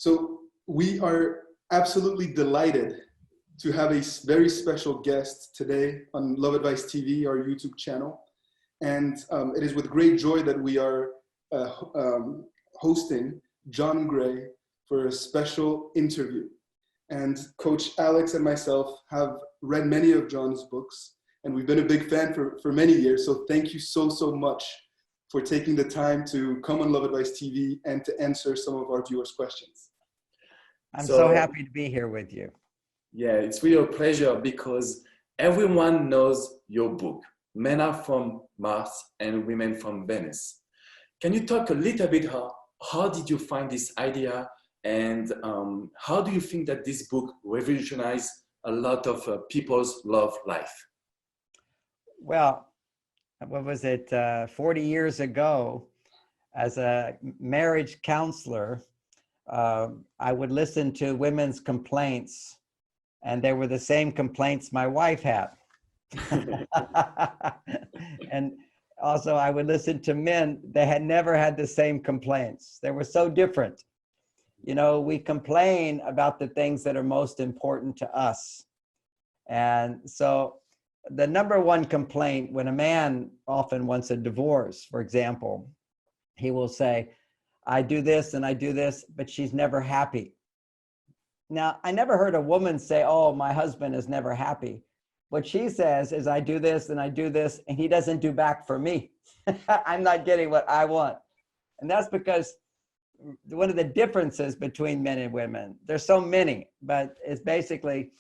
So we are absolutely delighted to have a very special guest today on Love Advice TV, our YouTube channel. And it is with great joy that we are hosting John Gray for a special interview. And Coach Alex and myself have read many of John's books, and we've been a big fan for many years. So thank you so much for taking the time to come on Love Advice TV and to answer some of our viewers' questions. I'm so happy to be here with you. Yeah, it's really a pleasure because everyone knows your book, Men Are from Mars and Women from Venus. Can you talk a little bit how did you find this idea, and how do you think that this book revolutionized a lot of people's love life? Well, what was it, 40 years ago, as a marriage counselor, I would listen to women's complaints, and they were the same complaints my wife had. And also I would listen to men, they had never had the same complaints. They were so different. You know, we complain about the things that are most important to us. And so the number one complaint when a man often wants a divorce, for example, he will say, I do this and I do this, but she's never happy. Now, I never heard a woman say, oh, my husband is never happy. What she says is, I do this and I do this, and he doesn't do back for me. I'm not getting what I want. And that's because one of the differences between men and women, there's so many, but it's basically,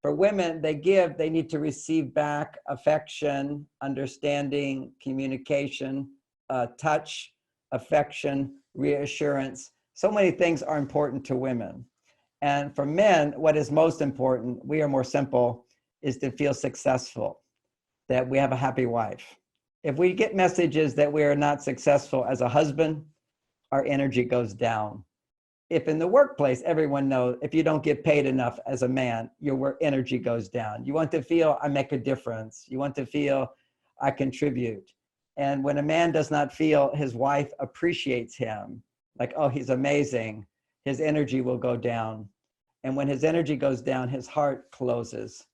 for women, they give, they need to receive back affection, understanding, communication, touch, affection, reassurance. So many things are important to women. And for men, what is most important, we are more simple, is to feel successful, that we have a happy wife. If we get messages that we are not successful as a husband, our energy goes down. If in the workplace, everyone knows, if you don't get paid enough as a man, your work energy goes down. You want to feel, I make a difference. You want to feel, I contribute. And when a man does not feel his wife appreciates him, like, oh, he's amazing, his energy will go down. And when his energy goes down, his heart closes.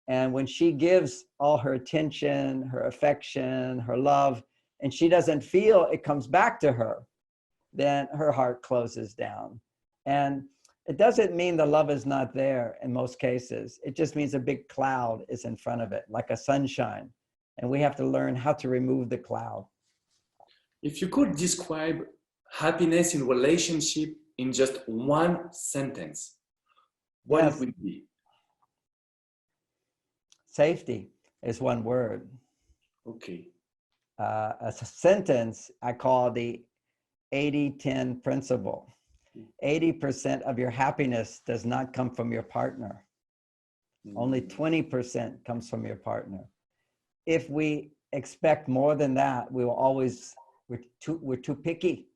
And when she gives all her attention, her affection, her love, and she doesn't feel it comes back to her, then her heart closes down. And it doesn't mean the love is not there in most cases. It just means a big cloud is in front of it, like a sunshine. And we have to learn how to remove the cloud. If you could describe happiness in relationship in just one sentence, what it would be? Safety is one word. Okay. A sentence I call the 80-10 principle. 80% of your happiness does not come from your partner. Only 20% comes from your partner. If we expect more than that, we will always, we're too picky.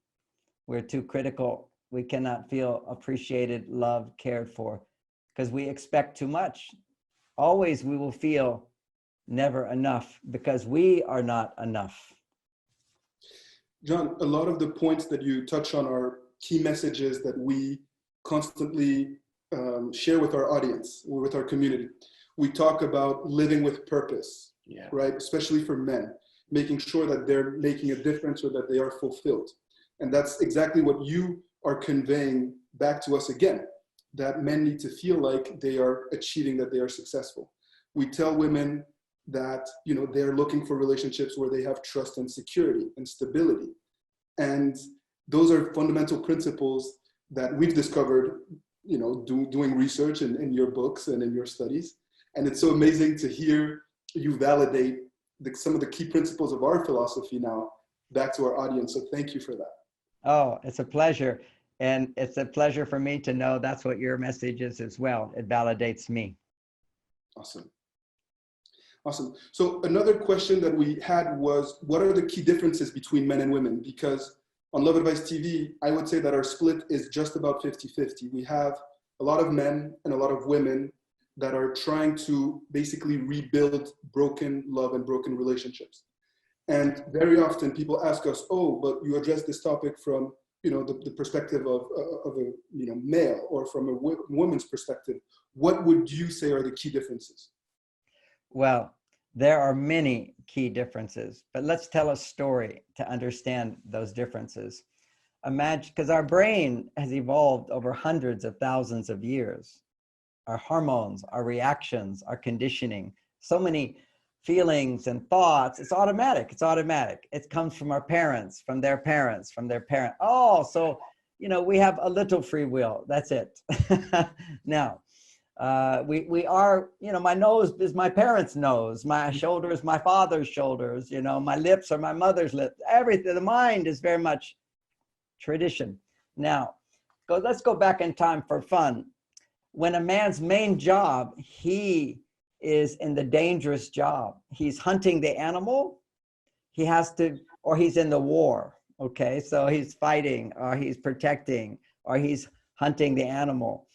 We're too critical. We cannot feel appreciated, loved, cared for, because we expect too much. Always we will feel never enough because we are not enough. John, a lot of the points that you touch on are key messages that we constantly share with our audience, or with our community. We talk about living with purpose, right? Especially for men, making sure that they're making a difference or that they are fulfilled. And that's exactly what you are conveying back to us again, that men need to feel like they are achieving, that they are successful. We tell women that, you know, they're looking for relationships where they have trust and security and stability. And those are fundamental principles that we've discovered, you know, doing research in your books and in your studies. And it's so amazing to hear you validate some of the key principles of our philosophy now back to our audience. So thank you for that. Oh, it's a pleasure. And it's a pleasure for me to know that's what your message is as well. It validates me. Awesome. Awesome. So another question that we had was, what are the key differences between men and women? Because on Love Advice TV, I would say that our split is just about 50-50. We have a lot of men and a lot of women that are trying to basically rebuild broken love and broken relationships. And very often people ask us, oh, but you address this topic from the perspective of a male, or from a woman's perspective, what would you say are the key differences? Well, there are many key differences, but let's tell a story to understand those differences. Imagine, because our brain has evolved over hundreds of thousands of years. Our hormones, our reactions, our conditioning, so many feelings and thoughts, it's automatic. It comes from our parents, from their parents, from their parent. Oh, so, we have a little free will. That's it. Now, we are, my nose is my parents' nose, my shoulder is my father's shoulders, my lips are my mother's lips. Everything, the mind is very much tradition. Now, let's go back in time for fun. When a man's main job, he is in the dangerous job. He's hunting the animal. He has to, or he's in the war. Okay, so he's fighting, or he's protecting, or he's hunting the animal.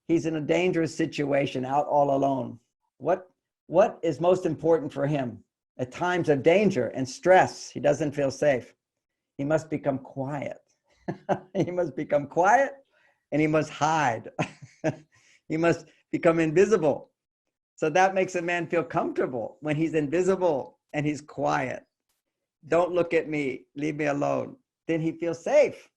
He's in a dangerous situation, out all alone. What is most important for him? At times of danger and stress, he doesn't feel safe. He must become quiet. He must become quiet, and he must hide. He must become invisible. So that makes a man feel comfortable when he's invisible and he's quiet. Don't look at me, leave me alone. Then he feels safe.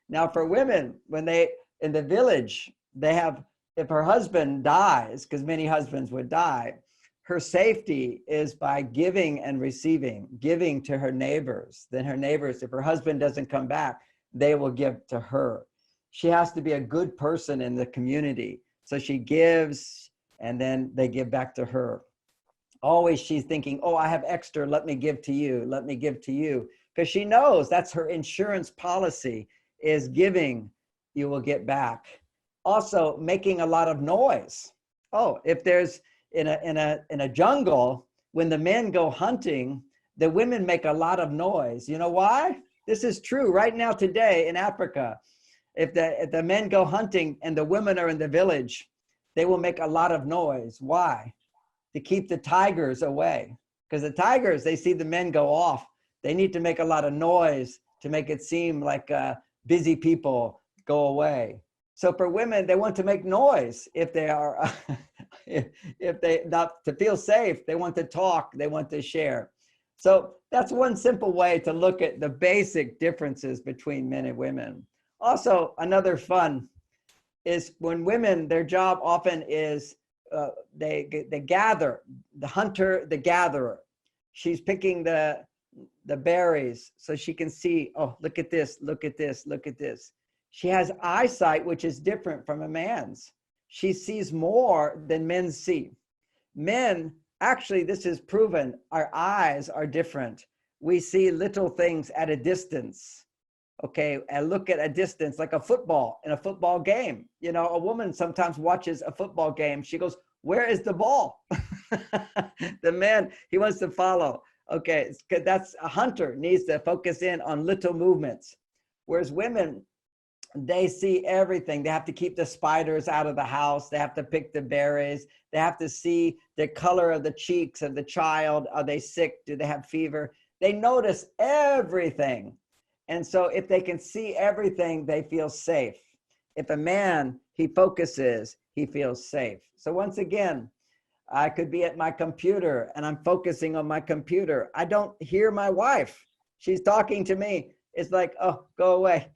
Now for women, when they, in the village, they have, if her husband dies, because many husbands would die, her safety is by giving and receiving, giving to her neighbors. Then her neighbors, if her husband doesn't come back, they will give to her. She has to be a good person in the community. So she gives, and then they give back to her. Always she's thinking, oh, I have extra, let me give to you, let me give to you. Because she knows that's her insurance policy, is giving, you will get back. Also making a lot of noise. Oh, if there's in a jungle, when the men go hunting, the women make a lot of noise. You know why? This is true right now today in Africa. If the men go hunting and the women are in the village, they will make a lot of noise. Why? To keep the tigers away. Because the tigers, they see the men go off. They need to make a lot of noise to make it seem like busy people go away. So for women, they want to make noise if they are, if they, not to feel safe, they want to talk, they want to share. So that's one simple way to look at the basic differences between men and women. Also, another fun is when women, their job often is they gather, the hunter, the gatherer. She's picking the berries so she can see, oh, look at this, look at this, look at this. She has eyesight, which is different from a man's. She sees more than men see. Men, actually, this is proven, our eyes are different. We see little things at a distance. Okay, and look at a distance, like a football, in a football game. You know, a woman sometimes watches a football game. She goes, where is the ball? The man, he wants to follow. Okay, that's a hunter, needs to focus in on little movements. Whereas women, they see everything. They have to keep the spiders out of the house. They have to pick the berries. They have to see the color of the cheeks of the child. Are they sick? Do they have fever? They notice everything. And so if they can see everything, they feel safe. If a man, he focuses, he feels safe. So once again, I could be at my computer and I'm focusing on my computer. I don't hear my wife. She's talking to me. It's like, oh, go away.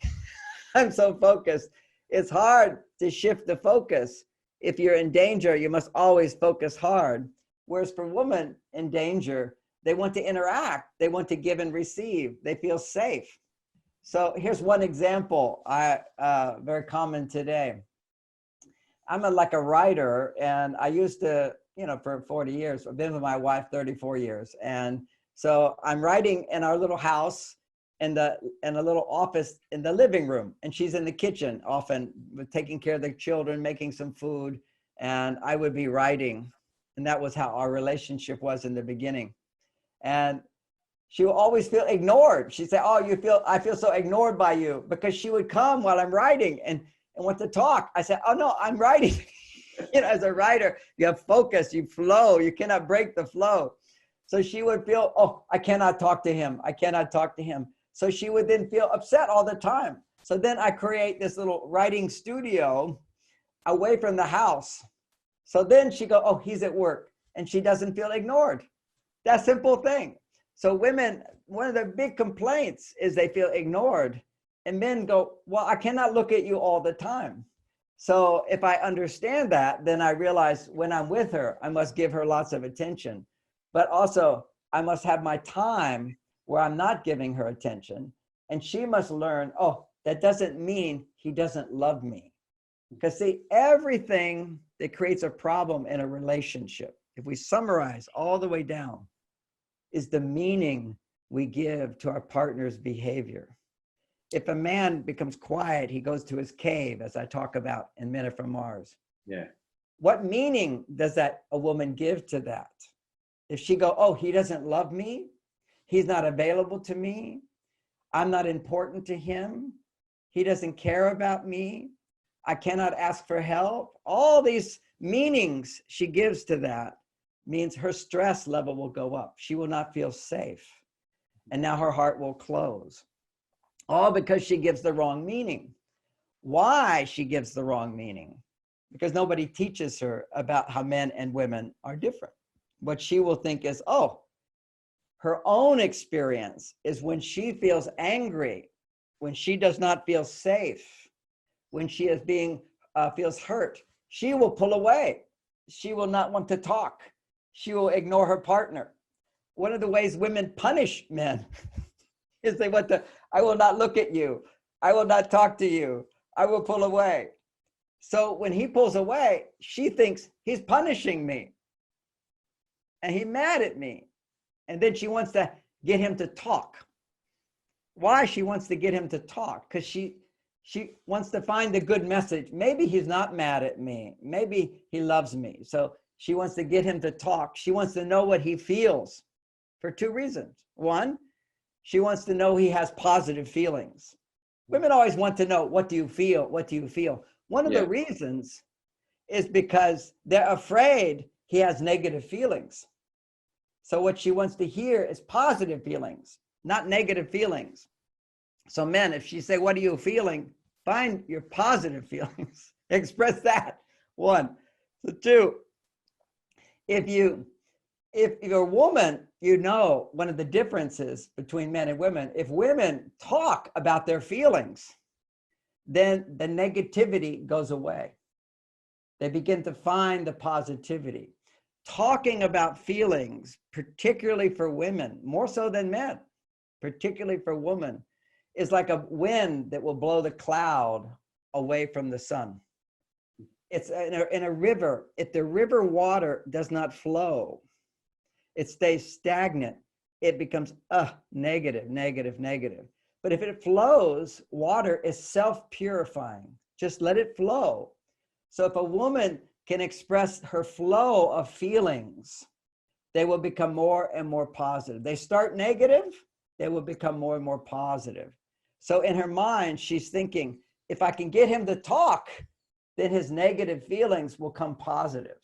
I'm so focused. It's hard to shift the focus. If you're in danger, you must always focus hard. Whereas for women in danger, they want to interact. They want to give and receive. They feel safe. So here's one example, very common today. I'm like a writer, and I used to, for 40 years, I've been with my wife 34 years. And so I'm writing in our little house, in a little office in the living room, and she's in the kitchen often taking care of the children, making some food, and I would be writing. And that was how our relationship was in the beginning. And she would always feel ignored. She'd say, oh, I feel so ignored by you, because she would come while I'm writing and want to talk. I said, oh no, I'm writing. As a writer, you have focus, you flow, you cannot break the flow. So she would feel, oh, I cannot talk to him. I cannot talk to him. So she would then feel upset all the time. So then I create this little writing studio away from the house. So then she go, oh, he's at work, and she doesn't feel ignored. That simple thing. So women, one of their big complaints is they feel ignored, and men go, well, I cannot look at you all the time. So if I understand that, then I realize when I'm with her, I must give her lots of attention, but also I must have my time where I'm not giving her attention. And she must learn, oh, that doesn't mean he doesn't love me. Because see, everything that creates a problem in a relationship, if we summarize all the way down, is the meaning we give to our partner's behavior. If a man becomes quiet, he goes to his cave, as I talk about in Men Are From Mars. Yeah. What meaning does that a woman give to that? If she go, oh, he doesn't love me, he's not available to me, I'm not important to him, he doesn't care about me, I cannot ask for help. All these meanings she gives to that means her stress level will go up. She will not feel safe. And now her heart will close. All because she gives the wrong meaning. Why she gives the wrong meaning? Because nobody teaches her about how men and women are different. What she will think is, oh, her own experience is when she feels angry, when she does not feel safe, when she is feels hurt, she will pull away. She will not want to talk. She will ignore her partner. One of the ways women punish men is they want to, I will not look at you. I will not talk to you. I will pull away. So when he pulls away, she thinks he's punishing me. And he's mad at me. And then she wants to get him to talk. Why she wants to get him to talk? Because she wants to find the good message. Maybe he's not mad at me. Maybe he loves me. So she wants to get him to talk. She wants to know what he feels for two reasons. One, she wants to know he has positive feelings. Women always want to know, what do you feel? What do you feel? One of the reasons is because they're afraid he has negative feelings. So what she wants to hear is positive feelings, not negative feelings. So men, if she say, what are you feeling? Find your positive feelings. Express that. One. So two, if you're a woman, you know one of the differences between men and women, if women talk about their feelings, then the negativity goes away. They begin to find the positivity. Talking about feelings, particularly for women, more so than men, particularly for women, is like a wind that will blow the cloud away from the sun. It's in a river. If the river water does not flow, it stays stagnant. It becomes negative, negative, negative. But if it flows, water is self-purifying. Just let it flow. So if a woman can express her flow of feelings, they will become more and more positive. They start negative, they will become more and more positive. So in her mind, she's thinking, if I can get him to talk, then his negative feelings will come positive.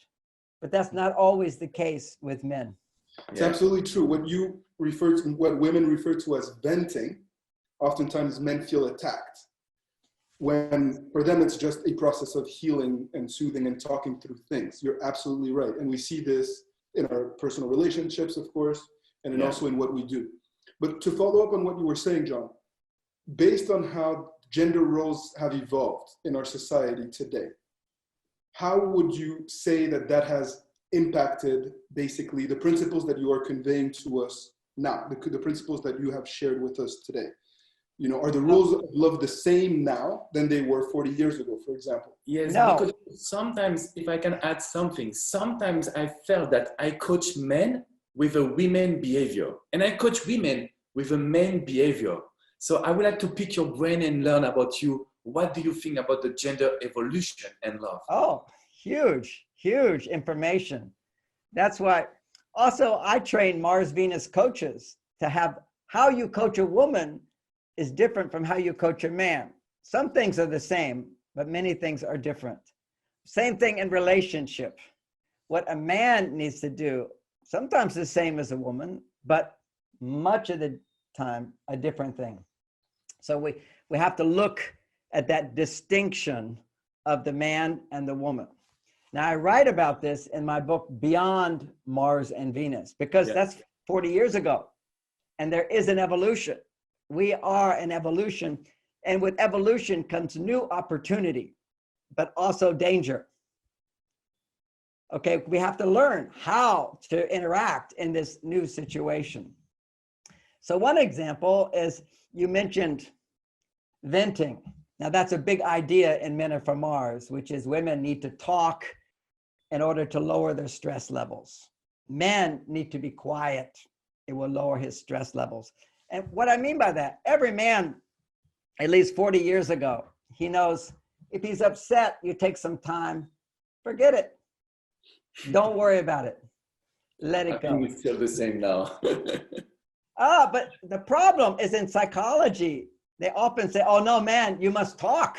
But that's not always the case with men. It's absolutely true. What women refer to as venting, oftentimes men feel attacked. When for them, it's just a process of healing and soothing and talking through things. You're absolutely right. And we see this in our personal relationships, of course, and also in what we do. But to follow up on what you were saying, John, based on how gender roles have evolved in our society today, how would you say that has impacted basically the principles that you are conveying to us now, the principles that you have shared with us today? You know, are the rules of love the same now than they were 40 years ago, for example? Yes, No. because sometimes, if I can add something, sometimes I felt that I coach men with a women behavior, and I coach women with a men behavior. So I would like to pick your brain and learn about you. What do you think about the gender evolution and love? Oh, huge, huge information. That's why also I train Mars Venus coaches to have how you coach a woman is different from how you coach a man. Some things are the same, but many things are different. Same thing in relationship. What a man needs to do, sometimes the same as a woman, but much of the time a different thing. So we have to look at that distinction of the man and the woman. Now, I write about this in my book, Beyond Mars and Venus, because that's 40 years ago. And there is an evolution. We are an evolution. And with evolution comes new opportunity, but also danger. Okay, we have to learn how to interact in this new situation. So one example is you mentioned venting. Now that's a big idea in Men Are From Mars, which is women need to talk in order to lower their stress levels. Men need to be quiet. It will lower his stress levels. And what I mean by that, every man, at least 40 years ago, he knows if he's upset, you take some time, forget it. Don't worry about it. Let it go. I think we feel the same now. But the problem is in psychology. They often say, oh no, man, you must talk.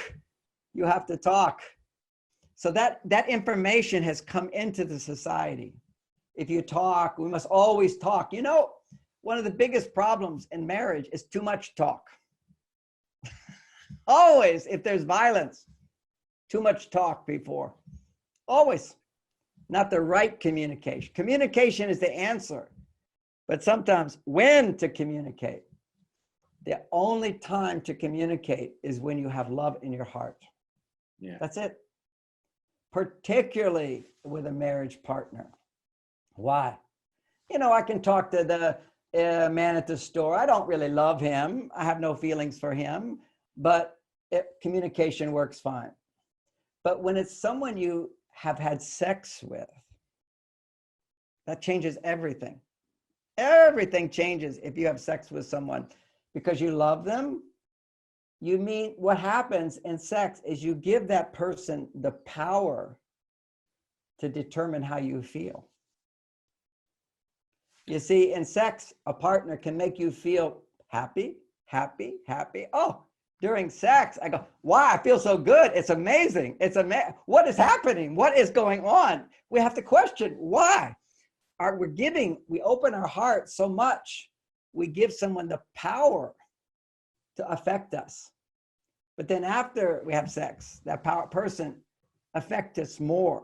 You have to talk. So that information has come into the society. If you talk, we must always talk. You know, one of the biggest problems in marriage is too much talk. Always, if there's violence, too much talk before. Always. Not the right communication. Communication is the answer. But sometimes when to communicate. The only time to communicate is when you have love in your heart. Yeah. That's it. Particularly with a marriage partner. Why? You know, I can talk to the man at the store. I don't really love him. I have no feelings for him, but communication works fine. But when it's someone you have had sex with, that changes everything. Everything changes if you have sex with someone because you love them. You mean what happens in sex is you give that person the power to determine how you feel. You see, in sex, a partner can make you feel happy, happy, happy. Oh, during sex, I go, wow, I feel so good. It's amazing. What is happening? What is going on? We have to question why. We open our heart so much, we give someone the power to affect us. But then after we have sex, that person affects us more.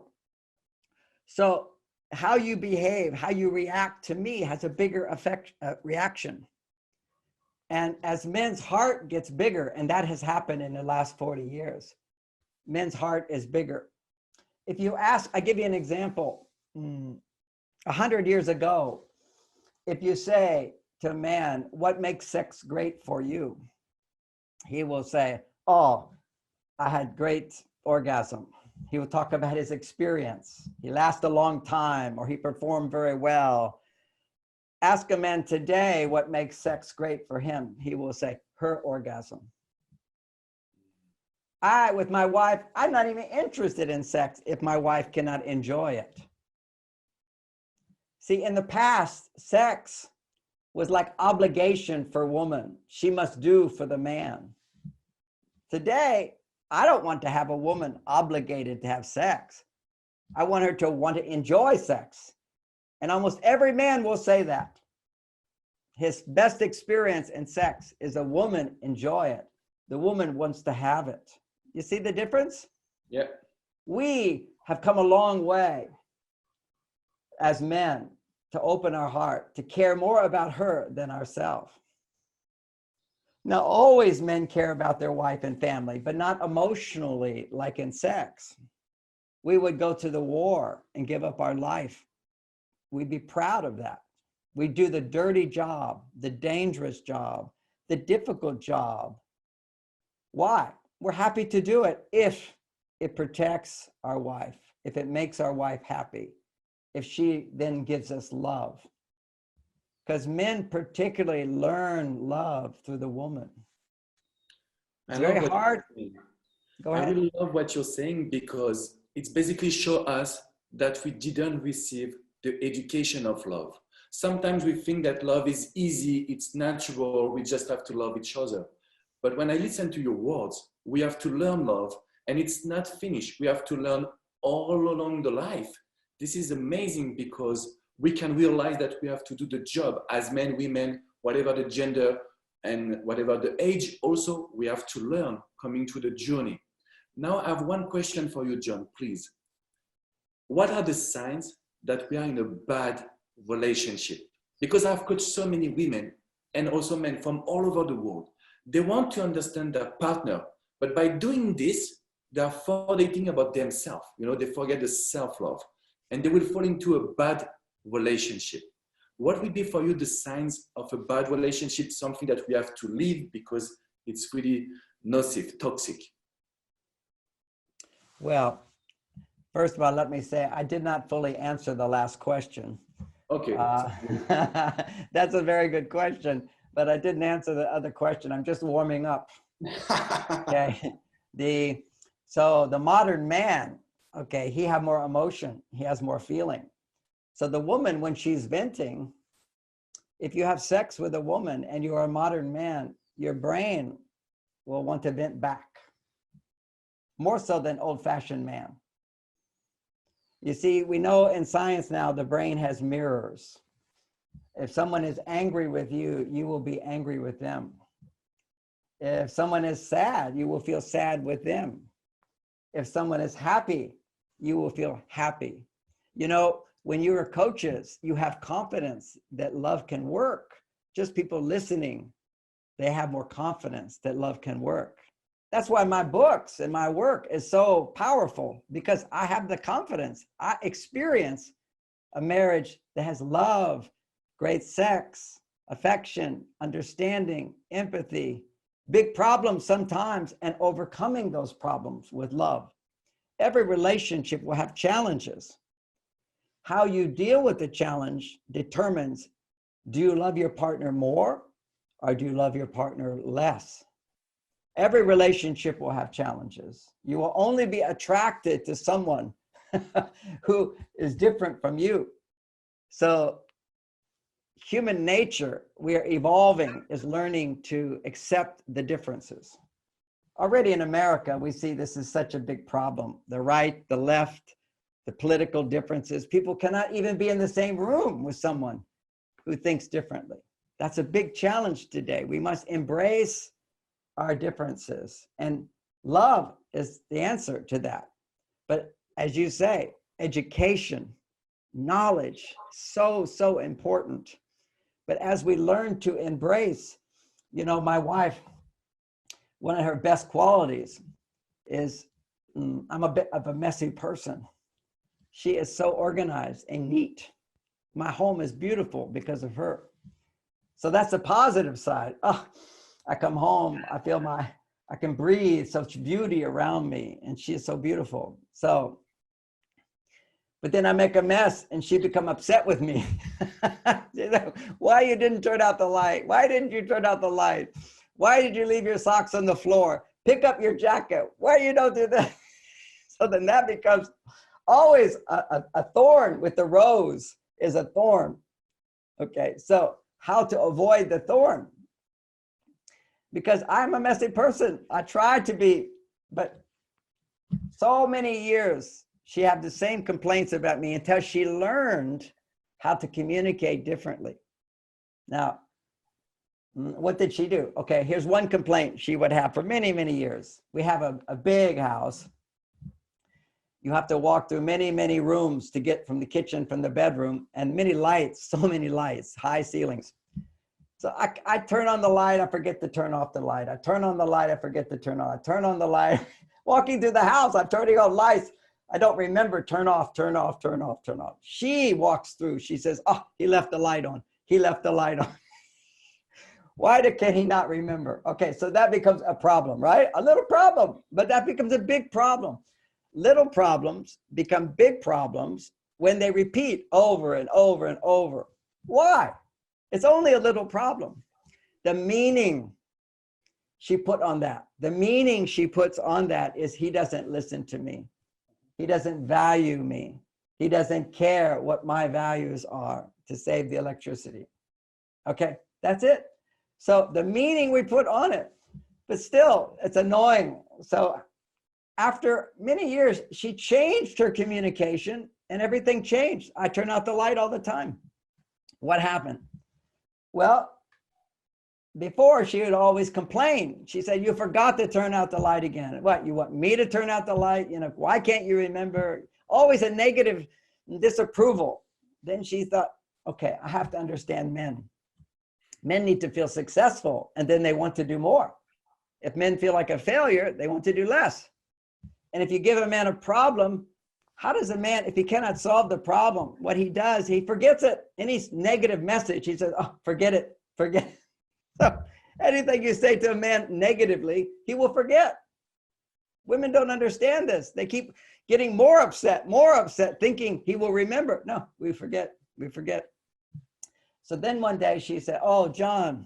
So how you behave, how you react to me has a bigger reaction. And as men's heart gets bigger, and that has happened in the last 40 years, men's heart is bigger. If you ask, I give you an example. 100 years ago, if you say to a man, what makes sex great for you? He will say, oh, I had great orgasm. He will talk about his experience. He lasted a long time, or he performed very well. Ask a man today what makes sex great for him. He will say, her orgasm. With my wife, I'm not even interested in sex if my wife cannot enjoy it. See, in the past, sex was like obligation for woman. She must do for the man. Today, I don't want to have a woman obligated to have sex. I want her to want to enjoy sex. And almost every man will say that. His best experience in sex is a woman enjoy it. The woman wants to have it. You see the difference? Yeah. We have come a long way as men to open our heart, to care more about her than ourselves. Now, always men care about their wife and family, but not emotionally like in sex. We would go to the war and give up our life. We'd be proud of that. We do the dirty job, the dangerous job, the difficult job. Why? We're happy to do it if it protects our wife, if it makes our wife happy, if she then gives us love. Because men particularly learn love through the woman. It's very hard. Go ahead. I really love what you're saying because it's basically show us that we didn't receive the education of love. Sometimes we think that love is easy, it's natural, we just have to love each other. But when I listen to your words, we have to learn love and it's not finished. We have to learn all along the life. This is amazing because we can realize that we have to do the job as men, women, whatever the gender and whatever the age, also we have to learn coming to the journey. Now I have one question for you, John, please. What are the signs that we are in a bad relationship? Because I've coached so many women and also men from all over the world. They want to understand their partner, but by doing this, they are forgetting about themselves. You know, they forget the self-love, and they will fall into a bad relationship. What would be for you the signs of a bad relationship, something that we have to leave because it's really nocive, toxic? Well, first of all, let me say I did not fully answer the last question. Okay. That's a very good question, but I didn't answer the other question. I'm just warming up. Okay. So the modern man, okay, he has more emotion. He has more feeling. So the woman, when she's venting, if you have sex with a woman and you're a modern man, your brain will want to vent back, more so than old-fashioned man. You see, we know in science now the brain has mirrors. If someone is angry with you, you will be angry with them. If someone is sad, you will feel sad with them. If someone is happy, you will feel happy. You know, when you are coaches, you have confidence that love can work. Just people listening, they have more confidence that love can work. That's why my books and my work is so powerful, because I have the confidence. I experience a marriage that has love, great sex, affection, understanding, empathy, big problems sometimes, and overcoming those problems with love. Every relationship will have challenges. How you deal with the challenge determines, do you love your partner more or do you love your partner less? Every relationship will have challenges. You will only be attracted to someone who is different from you. So human nature, we are evolving, is learning to accept the differences. Already in America, we see this is such a big problem. The right, the left, the political differences. People cannot even be in the same room with someone who thinks differently. That's a big challenge today. We must embrace our differences, and love is the answer to that. But as you say, education, knowledge, so important. But as we learn to embrace, you know, my wife, one of her best qualities is I'm a bit of a messy person. She is so organized and neat. My home is beautiful because of her. So that's the positive side. Oh, I come home, I feel I can breathe, such beauty around me, and she is so beautiful. So, but then I make a mess and she become upset with me. You know, why you didn't turn out the light? Why didn't you turn out the light? Why did you leave your socks on the floor? Pick up your jacket. Why you don't do that? So then that becomes always a thorn. With the rose is a thorn. Okay, so how to avoid the thorn? Because I'm a messy person. I try to be, but so many years, she had the same complaints about me until she learned how to communicate differently. Now, what did she do? Okay, here's one complaint she would have for many years. We have a big house. You have to walk through many rooms to get from the kitchen, from the bedroom, and many lights, so many lights, high ceilings. So I turn on the light, I forget to turn off the light. I turn on the light, I forget to turn on. I turn on the light. Walking through the house, I'm turning on lights. I don't remember, turn off, turn off, turn off, turn off. She walks through, she says, oh, he left the light on. He left the light on. Why can he not remember? Okay, so that becomes a problem, right? A little problem, but that becomes a big problem. Little problems become big problems when they repeat over and over and over. Why? It's only a little problem. The meaning she put on that, the meaning she puts on that is he doesn't listen to me. He doesn't value me. He doesn't care what my values are to save the electricity. Okay, that's it. So the meaning we put on it, but still it's annoying. So after many years, she changed her communication and everything changed. I turn out the light all the time. What happened? Well, before she would always complain. She said, you forgot to turn out the light again. What, you want me to turn out the light? You know, why can't you remember? Always a negative disapproval. Then she thought, okay, I have to understand men. Men need to feel successful, and then they want to do more. If men feel like a failure, they want to do less. And if you give a man a problem, how does a man, if he cannot solve the problem, what he does, he forgets it. Any negative message, he says, oh, forget it, forget it. So anything you say to a man negatively, he will forget. Women don't understand this. They keep getting more upset, thinking he will remember. No, we forget, we forget. So then one day she said, oh, John,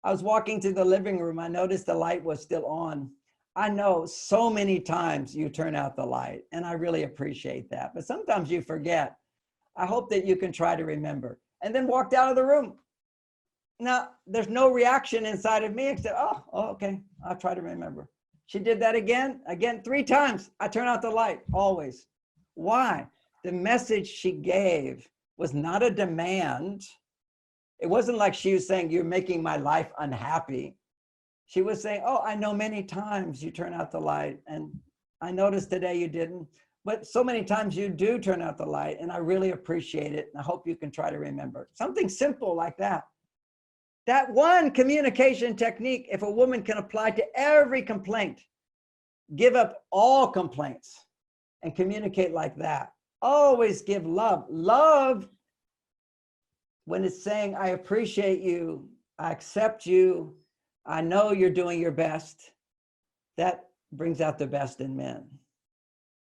I was walking to the living room. I noticed the light was still on. I know so many times you turn out the light, and I really appreciate that. But sometimes you forget. I hope that you can try to remember. And then walked out of the room. Now, there's no reaction inside of me except, oh, okay, I'll try to remember. She did that again, 3 times. I turn out the light, always. Why? The message she gave was not a demand. It wasn't like she was saying, you're making my life unhappy. She was saying, oh, I know many times you turn out the light, and I noticed today you didn't, but so many times you do turn out the light, and I really appreciate it, and I hope you can try to remember. Something simple like that. That one communication technique, if a woman can apply to every complaint, give up all complaints and communicate like that. Always give love. Love, when it's saying, I appreciate you, I accept you, I know you're doing your best, that brings out the best in men.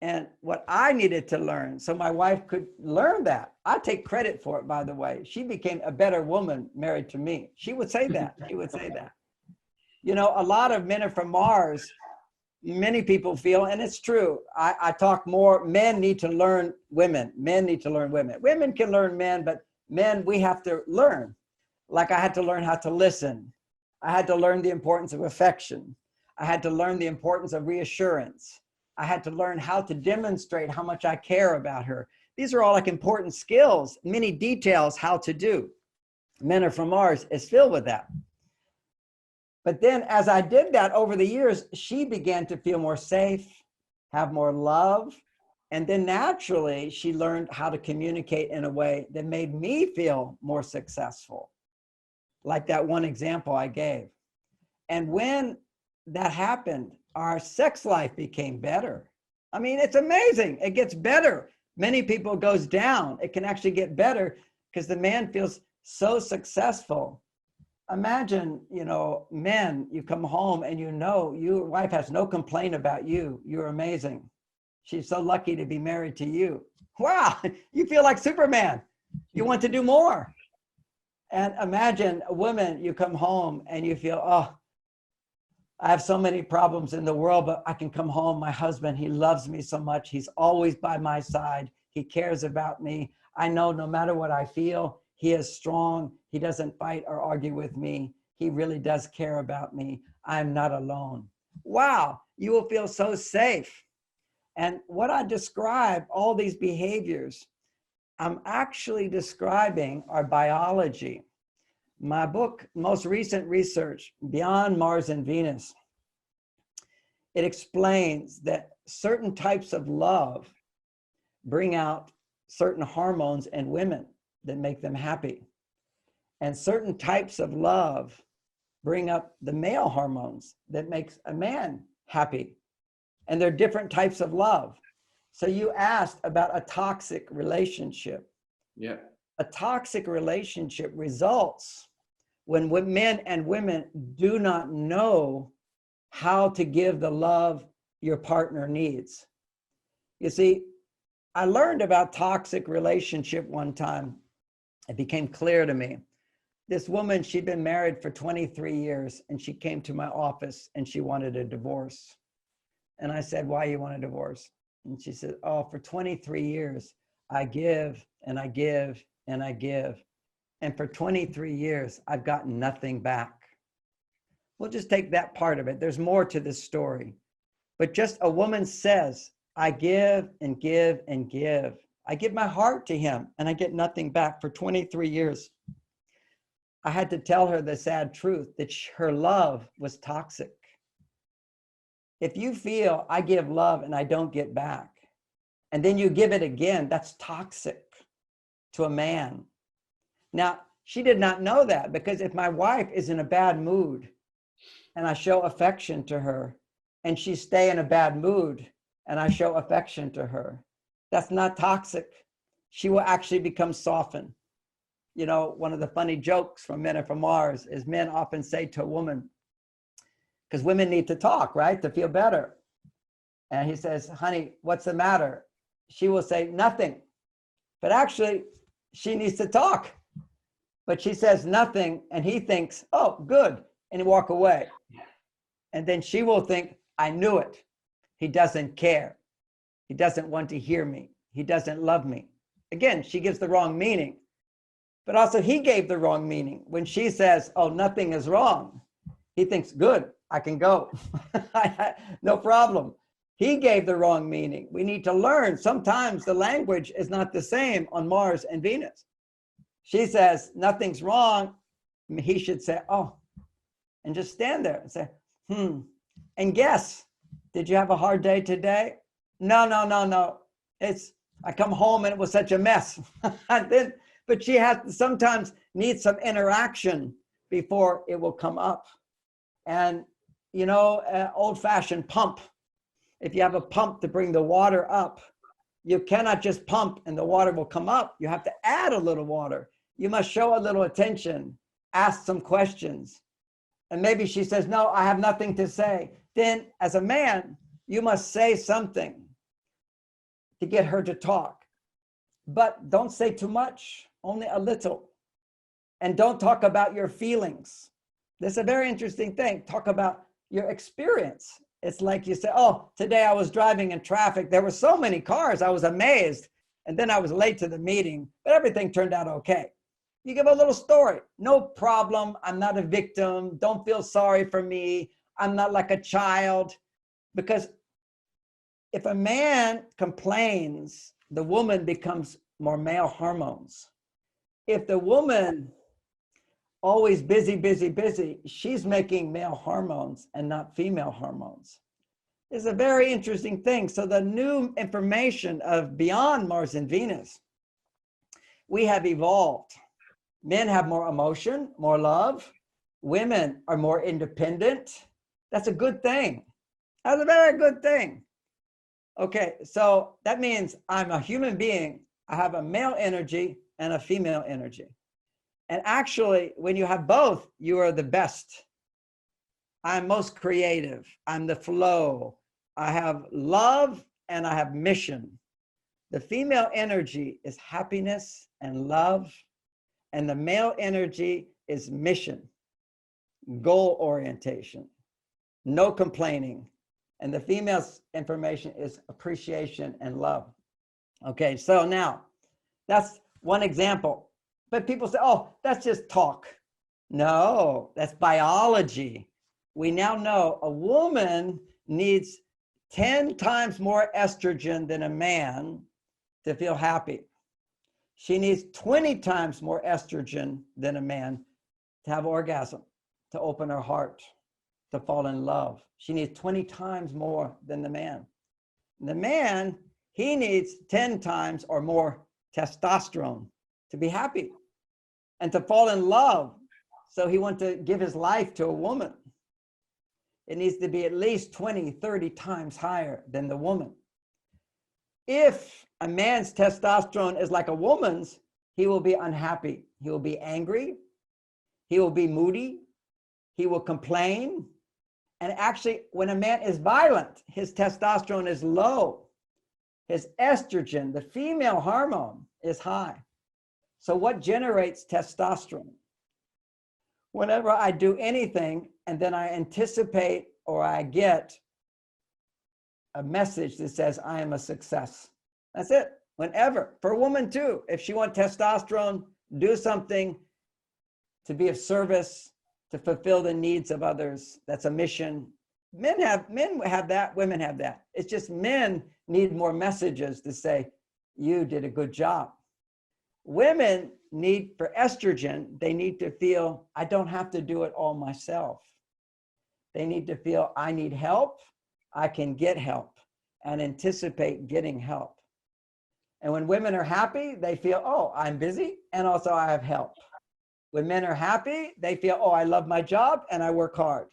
And what I needed to learn, so my wife could learn that. I take credit for it, by the way. She became a better woman married to me. She would say that. She would say that. You know, a lot of men are from Mars. Many people feel, and it's true, I talk more, men need to learn women. Men need to learn women. Women can learn men, but men, we have to learn. Like I had to learn how to listen. I had to learn the importance of affection. I had to learn the importance of reassurance. I had to learn how to demonstrate how much I care about her. These are all like important skills, many details how to do. Men Are From Mars is filled with that. But then as I did that over the years, she began to feel more safe, have more love. And then naturally, she learned how to communicate in a way that made me feel more successful. Like that one example I gave. And when that happened, our sex life became better. I mean, it's amazing. It gets better. Many people goes down. It can actually get better because the man feels so successful. Imagine, you know, men, you come home and you know your wife has no complaint about you. You're amazing. She's so lucky to be married to you. Wow, you feel like Superman. You want to do more. And imagine a woman, you come home and you feel, oh, I have so many problems in the world, but I can come home. My husband, he loves me so much. He's always by my side. He cares about me. I know no matter what I feel, he is strong. He doesn't fight or argue with me. He really does care about me. I'm not alone. Wow, you will feel so safe. And what I describe, all these behaviors, I'm actually describing our biology. My book, most recent research, Beyond Mars and Venus, it explains that certain types of love bring out certain hormones in women that make them happy. And certain types of love bring up the male hormones that makes a man happy. And there are different types of love. So you asked about a toxic relationship. Yeah. A toxic relationship results when men and women do not know how to give the love your partner needs. You see, I learned about toxic relationship one time. It became clear to me. This woman, she'd been married for 23 years, and she came to my office and she wanted a divorce. And I said, why you want a divorce? And she said, oh, for 23 years, I give and I give and I give. And for 23 years, I've gotten nothing back. We'll just take that part of it. There's more to this story. But just a woman says, I give and give and give. I give my heart to him and I get nothing back for 23 years. I had to tell her the sad truth that her love was toxic. If you feel I give love and I don't get back, and then you give it again, that's toxic to a man. Now, she did not know that, because if my wife is in a bad mood and I show affection to her, and she stay in a bad mood and I show affection to her, that's not toxic. She will actually become softened. You know, one of the funny jokes from Men Are From Mars is men often say to a woman, because women need to talk, right, to feel better. And he says, honey, what's the matter? She will say, nothing. But actually, she needs to talk. But she says nothing, and he thinks, oh, good, and he walk away. And then she will think, I knew it. He doesn't care. He doesn't want to hear me. He doesn't love me. Again, she gives the wrong meaning. But also he gave the wrong meaning. When she says, oh, nothing is wrong, he thinks, good, I can go. No problem. He gave the wrong meaning. We need to learn. Sometimes the language is not the same on Mars and Venus. She says, nothing's wrong. He should say, oh, and just stand there and say, and guess, did you have a hard day today? No. I come home and it was such a mess. But she has to sometimes need some interaction before it will come up. And, you know, old-fashioned pump. If you have a pump to bring the water up, you cannot just pump and the water will come up. You have to add a little water. You must show a little attention, ask some questions. And maybe she says, no, I have nothing to say. Then as a man, you must say something to get her to talk. But don't say too much, only a little. And don't talk about your feelings. This is a very interesting thing. Talk about your experience. It's like you say, oh, today I was driving in traffic. There were so many cars. I was amazed. And then I was late to the meeting, but everything turned out okay. You give a little story. No problem. I'm not a victim. Don't feel sorry for me. I'm not like a child. Because if a man complains, the woman becomes more male hormones. If the woman always busy, she's making male hormones and not female hormones. It's a very interesting thing. So the new information of beyond Mars and Venus, we have evolved. Men have more emotion, more love. Women are more independent. That's a good thing. That's a very good thing. Okay, so that means I'm a human being. I have a male energy and a female energy. And actually, when you have both, you are the best. I'm most creative. I'm the flow. I have love and I have mission. The female energy is happiness and love. And the male energy is mission, goal orientation, no complaining. And the female's information is appreciation and love. Okay, so now that's one example. But people say, oh, that's just talk. No, that's biology. We now know a woman needs 10 times more estrogen than a man to feel happy. She needs 20 times more estrogen than a man to have orgasm, to open her heart, to fall in love. She needs 20 times more than the man. The man, he needs 10 times or more testosterone to be happy and to fall in love. So he wants to give his life to a woman. It needs to be at least 20, 30 times higher than the woman. If a man's testosterone is like a woman's, he will be unhappy. He will be angry. He will be moody. He will complain. And actually, when a man is violent, his testosterone is low. His estrogen, the female hormone, is high. So what generates testosterone? Whenever I do anything and then I anticipate or I get a message that says I am a success. That's it. Whenever. For a woman too. If she wants testosterone, do something to be of service, to fulfill the needs of others. That's a mission. Men have that, women have that. It's just men need more messages to say, you did a good job. Women need, for estrogen, they need to feel, I don't have to do it all myself. They need to feel, I need help, I can get help, and anticipate getting help. And when women are happy, they feel, oh, I'm busy, and also I have help. When men are happy, they feel, oh, I love my job and I work hard.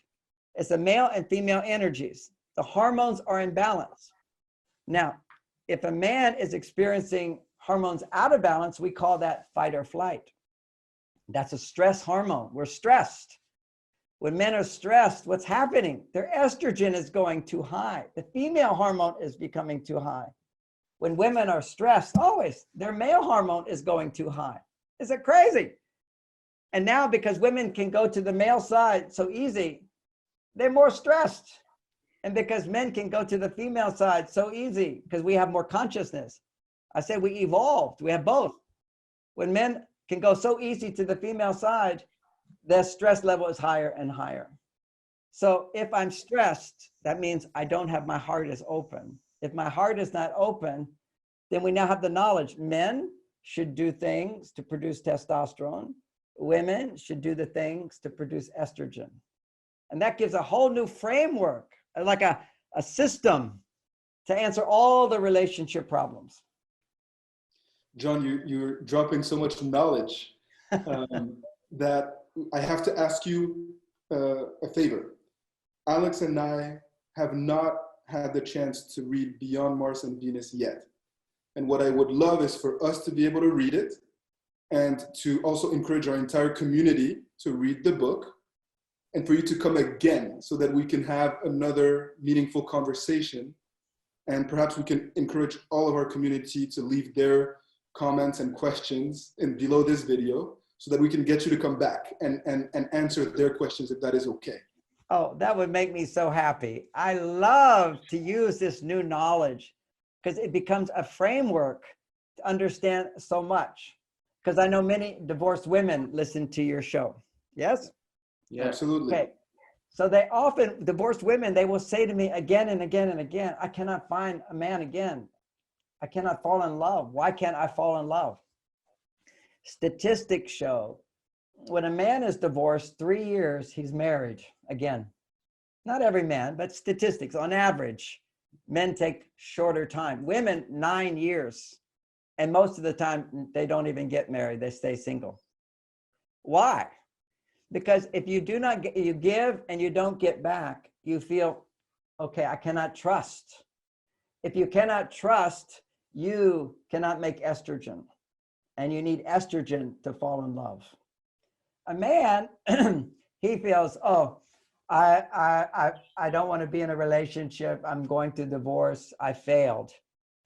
It's the male and female energies. The hormones are in balance. Now, if a man is experiencing hormones out of balance, we call that fight or flight. That's a stress hormone. We're stressed. When men are stressed, what's happening? Their estrogen is going too high. The female hormone is becoming too high. When women are stressed, always, their male hormone is going too high. Is it crazy? And now, because women can go to the male side so easy, they're more stressed. And because men can go to the female side so easy, because we have more consciousness. I said we evolved, we have both. When men can go so easy to the female side, their stress level is higher and higher. So if I'm stressed, that means I don't have my heart is open. If my heart is not open, then we now have the knowledge. Men should do things to produce testosterone. Women should do the things to produce estrogen. And that gives a whole new framework, like a system to answer all the relationship problems. John, you're dropping so much knowledge that I have to ask you a favor. Alex and I have not had the chance to read Beyond Mars and Venus yet. And what I would love is for us to be able to read it and to also encourage our entire community to read the book and for you to come again so that we can have another meaningful conversation. And perhaps we can encourage all of our community to leave their comments and questions below this video so that we can get you to come back and answer their questions if that is okay. Oh, that would make me so happy. I love to use this new knowledge because it becomes a framework to understand so much. Because I know many divorced women listen to your show. Yes? Yeah, absolutely. Okay. So they often, divorced women, they will say to me again and again and again, I cannot find a man again. I cannot fall in love. Why can't I fall in love? Statistics show when a man is divorced 3 years, he's married again. Not every man, but statistics on average, men take shorter time. Women, 9 years. And most of the time, they don't even get married. They stay single. Why? Because if you do not get, you give and you don't get back, you feel, okay, I cannot trust. If you cannot trust, you cannot make estrogen. And you need estrogen to fall in love. A man, he feels, oh, I don't want to be in a relationship. I'm going to divorce. I failed.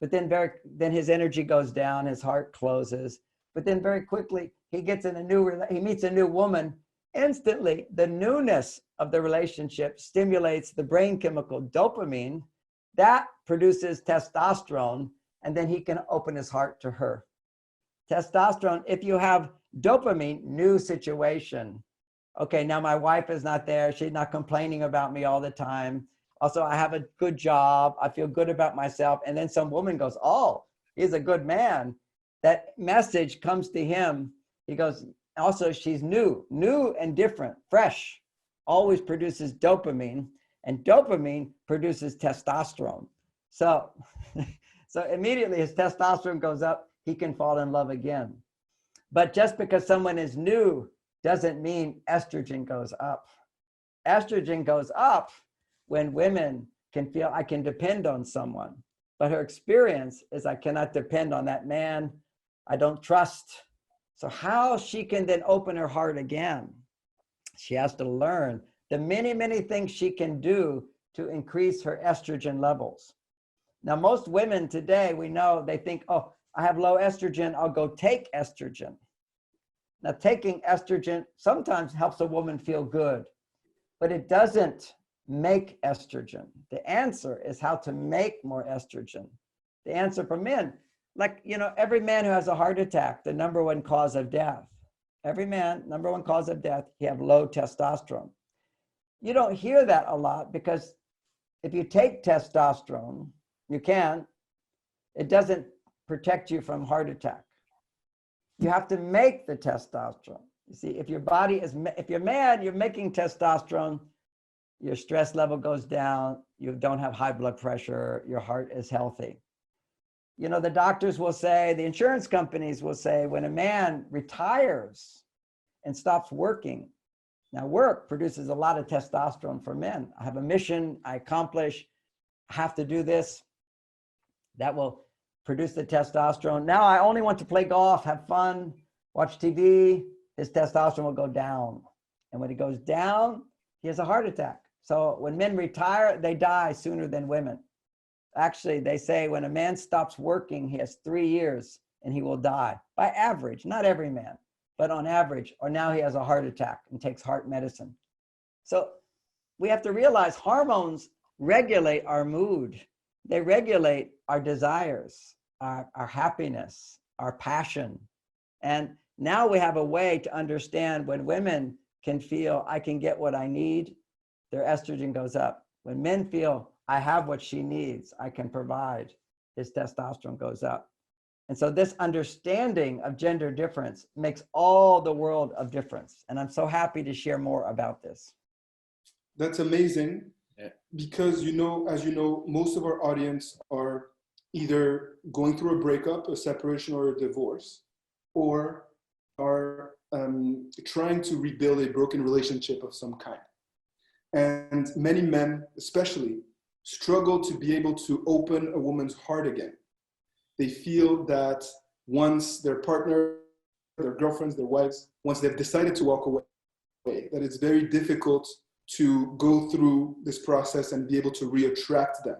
But then his energy goes down, his heart closes. But then very quickly, he meets a new woman. Instantly, the newness of the relationship stimulates the brain chemical dopamine that produces testosterone, and then he can open his heart to her. Testosterone, if you have dopamine, new situation. Okay, now my wife is not there. She's not complaining about me all the time. Also, I have a good job. I feel good about myself. And then some woman goes, oh, he's a good man. That message comes to him. He goes, also, she's new and different, fresh, always produces dopamine. And dopamine produces testosterone. So immediately his testosterone goes up, he can fall in love again. But just because someone is new doesn't mean estrogen goes up. Estrogen goes up when women can feel I can depend on someone. But her experience is I cannot depend on that man. I don't trust. So how she can then open her heart again? She has to learn the many, many things she can do to increase her estrogen levels. Now, most women today, we know, they think, oh, I have low estrogen, I'll go take estrogen. Now, taking estrogen sometimes helps a woman feel good, but it doesn't make estrogen. The answer is how to make more estrogen. The answer for men, like, every man who has a heart attack, the #1 cause of death, every man, #1 cause of death, he have low testosterone. You don't hear that a lot because if you take testosterone, it doesn't protect you from heart attack. You have to make the testosterone. You see, if your body is, if you're mad, you're making testosterone, your stress level goes down, you don't have high blood pressure, your heart is healthy. You know, the doctors will say, the insurance companies will say, when a man retires and stops working, now work produces a lot of testosterone for men. I have a mission, I accomplish, I have to do this. That will produce the testosterone. Now I only want to play golf, have fun, watch TV. His testosterone will go down. And when it goes down, he has a heart attack. So when men retire, they die sooner than women. Actually, they say when a man stops working, he has 3 years and he will die. By average, not every man, but on average, or now he has a heart attack and takes heart medicine. So we have to realize hormones regulate our mood. They regulate our desires, our happiness, our passion. And now we have a way to understand when women can feel, I can get what I need, their estrogen goes up. When men feel, I have what she needs, I can provide, his testosterone goes up. And so this understanding of gender difference makes all the world of difference. And I'm so happy to share more about this. That's amazing. Because, you know, as you know, most of our audience are either going through a breakup, a separation, or a divorce, or are trying to rebuild a broken relationship of some kind. And many men, especially, struggle to be able to open a woman's heart again. They feel that once their partner, their girlfriends, their wives, once they've decided to walk away, that it's very difficult to go through this process and be able to re-attract them.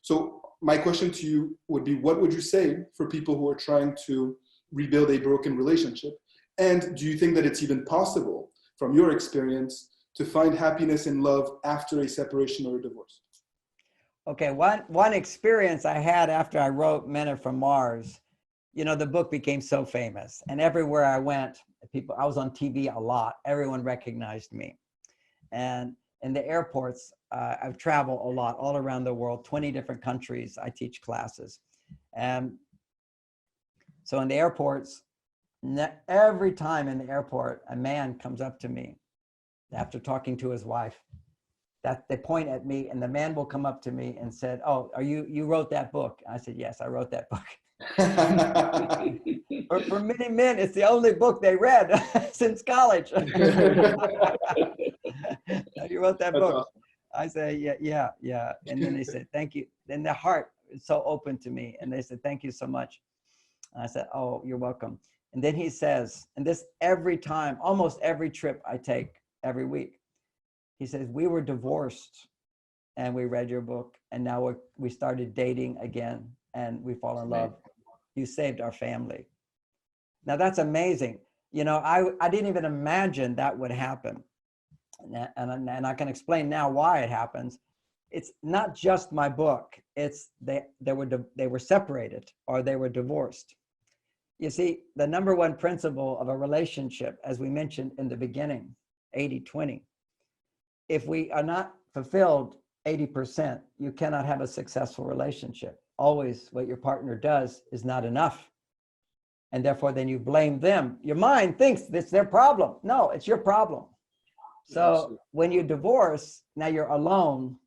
So my question to you would be, what would you say for people who are trying to rebuild a broken relationship? And do you think that it's even possible, from your experience, to find happiness and love after a separation or a divorce? Okay, one experience I had after I wrote Men Are From Mars, you know, the book became so famous, and everywhere I went, I was on TV a lot, everyone recognized me. And in the airports, I've traveled a lot, all around the world, 20 different countries, I teach classes. And so in the airports, every time in the airport, a man comes up to me after talking to his wife, that they point at me, and the man will come up to me and said, oh, you wrote that book? I said, yes, I wrote that book. For many men, it's the only book they read since college. You wrote that book. Awesome. I say, yeah. And then they said, thank you. Then their heart is so open to me. And they said, thank you so much. And I said, oh, you're welcome. And then he says, and this every time, almost every trip I take every week, he says, we were divorced and we read your book, and now we started dating again and we fall in love. You saved our family. Now that's amazing. You know, I didn't even imagine that would happen. And I can explain now why it happens. It's not just my book. It's they were separated or they were divorced. You see, the number one principle of a relationship, as we mentioned in the beginning, 80-20. If we are not fulfilled 80%, you cannot have a successful relationship. Always what your partner does is not enough. And therefore, then you blame them. Your mind thinks it's their problem. No, it's your problem. So when you divorce, now you're alone.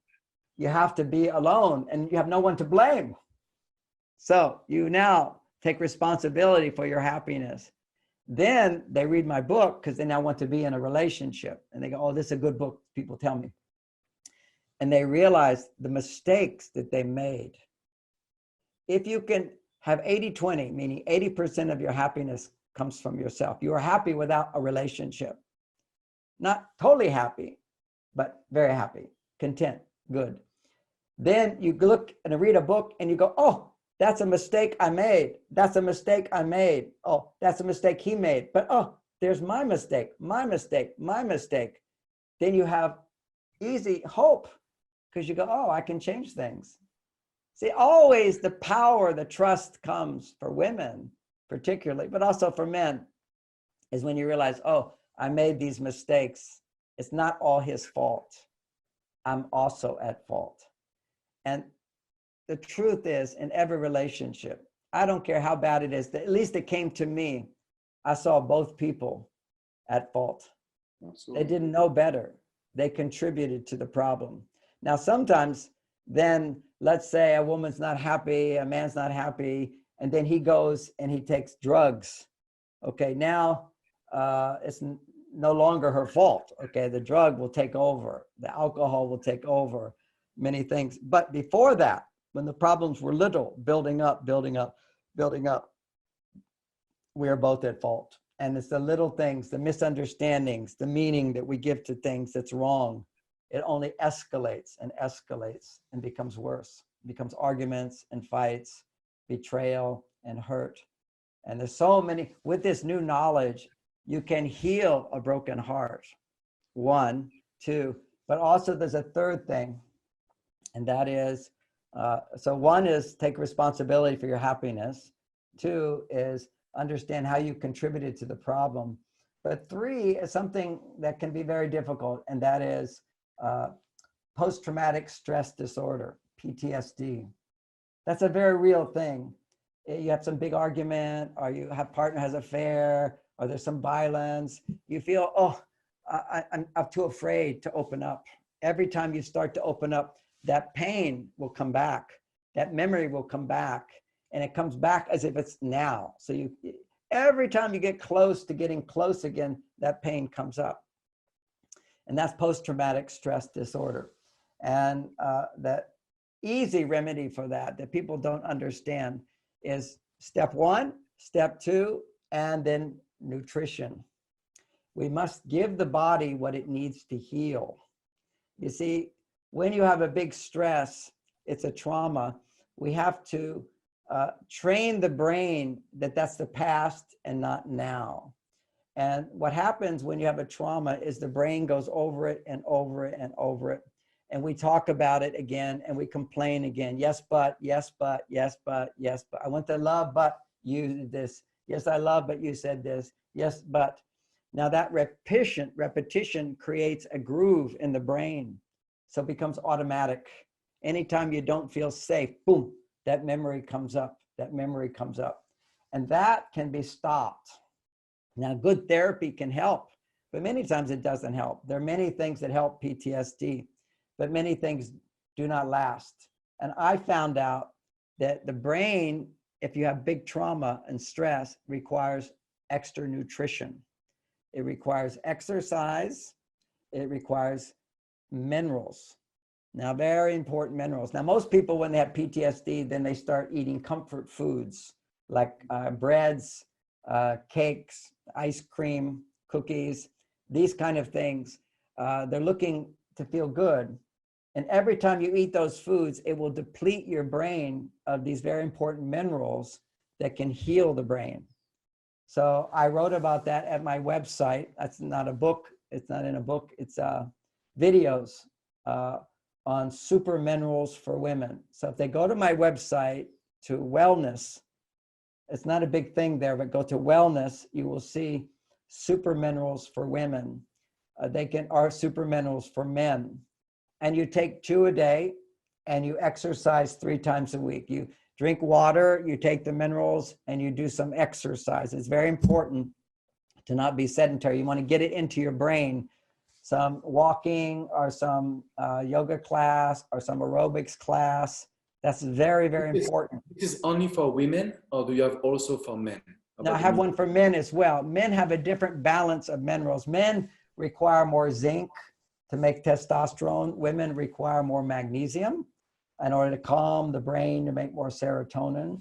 You have to be alone and you have no one to blame. So you now take responsibility for your happiness. Then they read my book because they now want to be in a relationship. And they go, oh, this is a good book, people tell me. And they realize the mistakes that they made. If you can have 80-20, meaning 80% of your happiness comes from yourself. You are happy without a relationship. Not totally happy, but very happy, content, good. Then you look and read a book and you go, oh, that's a mistake I made. That's a mistake I made. Oh, that's a mistake he made. But oh, there's my mistake, my mistake, my mistake. Then you have easy hope because you go, oh, I can change things. See, always the power, the trust comes for women, particularly, but also for men, is when you realize, oh, I made these mistakes. It's not all his fault. I'm also at fault. And the truth is, in every relationship, I don't care how bad it is, at least it came to me. I saw both people at fault. Absolutely. They didn't know better. They contributed to the problem. Now, sometimes then, let's say a woman's not happy, a man's not happy, and then he goes and he takes drugs. Okay, now it's no longer her fault. Okay, the drug will take over, the alcohol will take over, many things. But before that, when the problems were little, building up, we are both at fault. And it's the little things, the misunderstandings, the meaning that we give to things that's wrong. It only escalates and becomes worse. It becomes arguments and fights, betrayal and hurt. And there's so many, with this new knowledge, you can heal a broken heart. 1, 2, but also there's a third thing. And that is, so 1 is take responsibility for your happiness. 2 is understand how you contributed to the problem. But 3 is something that can be very difficult, and that is post-traumatic stress disorder, PTSD. That's a very real thing. You have some big argument, or you have partner has affair, or there's some violence. You feel, oh, I'm too afraid to open up. Every time you start to open up, that pain will come back. That memory will come back. And it comes back as if it's now. So every time you get close to getting close again, that pain comes up. And that's post-traumatic stress disorder. And the easy remedy for that people don't understand is step 1, step 2, and then nutrition. We must give the body what it needs to heal. You see, when you have a big stress, it's a trauma, we have to train the brain that that's the past and not now. And what happens when you have a trauma is the brain goes over it and over it and over it. And we talk about it again and we complain again. Yes, but, yes, but, yes, but, yes, but. I want to love, but you did this. Yes, I love, but you said this. Yes, but. Now that repetition creates a groove in the brain. So it becomes automatic. Anytime you don't feel safe, boom, that memory comes up. That memory comes up. And that can be stopped. Now, good therapy can help, but many times it doesn't help. There are many things that help PTSD, but many things do not last. And I found out that the brain, if you have big trauma and stress, requires extra nutrition. It requires exercise. It requires minerals. Now, very important minerals. Now, most people, when they have PTSD, then they start eating comfort foods like breads, cakes, ice cream, cookies, these kind of things. They're looking to feel good. And every time you eat those foods, it will deplete your brain of these very important minerals that can heal the brain. So I wrote about that at my website. That's not a book. It's not in a book. It's videos on super minerals for women. So if they go to my website to wellness, it's not a big thing there, but go to wellness, you will see super minerals for women. Are super minerals for men. And you take 2 a day and you exercise 3 times a week. You drink water, you take the minerals, and you do some exercise. It's very important to not be sedentary. You want to get it into your brain. Some walking or some yoga class or some aerobics class. That's very, very important. This is only for women, or do you have also for men? Now, I have one for men as well. Men have a different balance of minerals. Men require more zinc to make testosterone. Women require more magnesium in order to calm the brain, to make more serotonin.